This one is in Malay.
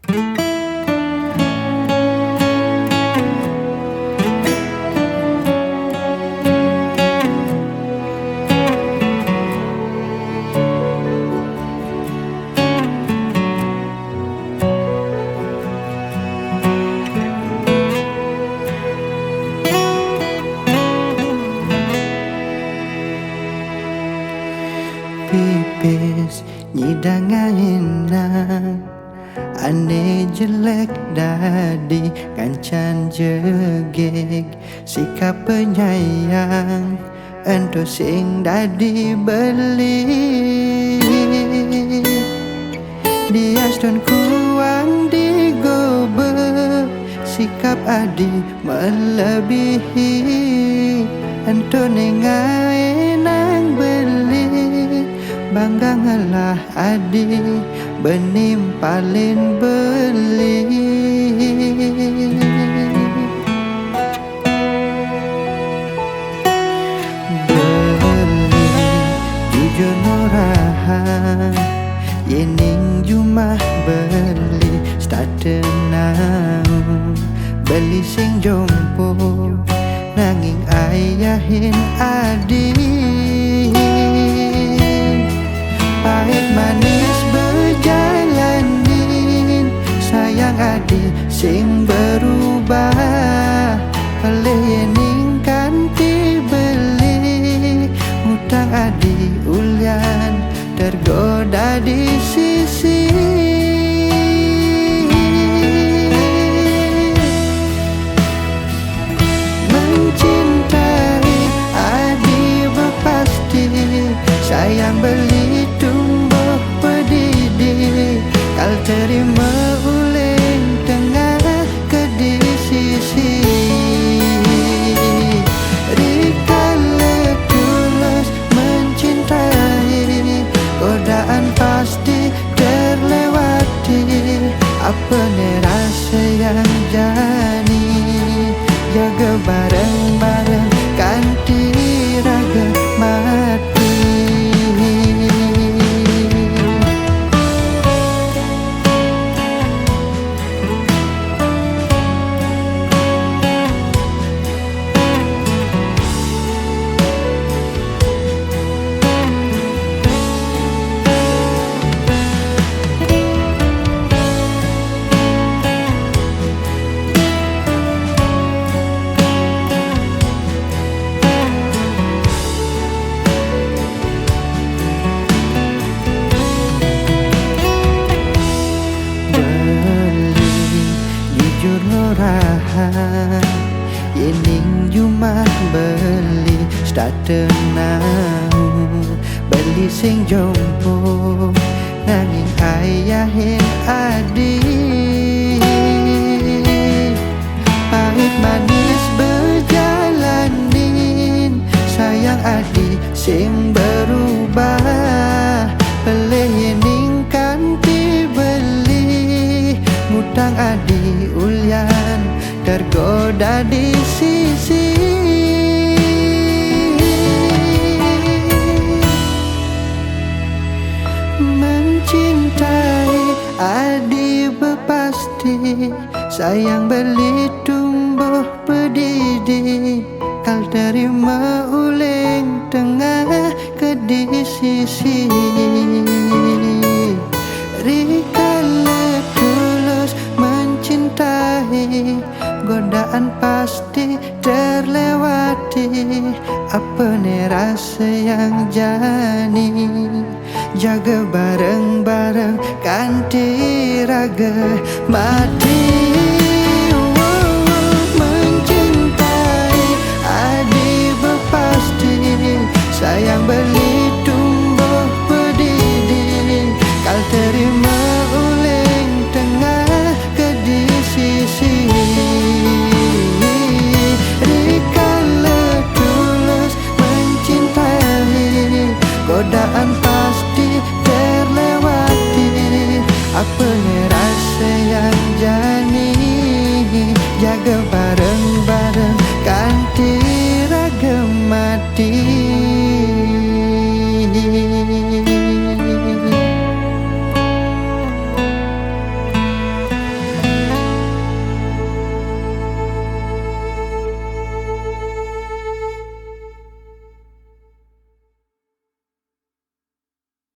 Pipis nyidangan enang ane jelek dadi kancan jegeg sikap penyayang ento sing dadi beli dia stun kuang digobe sikap adi melebihi ento nengai nang beli bangga ngalah adi benim paling beli beli jujur norahan yening jumah beli start tenang beli sing jompo nanging ayahin adi pahit manis berjalanin sayang adi sing berubah oleh yening kanti beli utang adi ulian tergoda di sisi mencintai adi berpasti sayang beli tumbuh pedidi kal terima uling tengah ke di sisi rikala tulus mencintai godaan pasti terlewati apa ni rasa yang jani jaga bareng-bareng ganti raga mati yening jumah beli start tenang beli sing jompo nanging ayahin adi pahit manis berjalanin sayang adi sing berubah peleh yening kanti beli ngutang adi ulian tergoda di sisi mencintai adi berpasti sayang beli tumbuh pedidi kal terima uling tengah ke di sisi rikala tulus mencintai godaan pasti terlewati apa ni rasa yang jani jaga bareng-bareng ganti raga mati mencintai adi berpasti sayang beli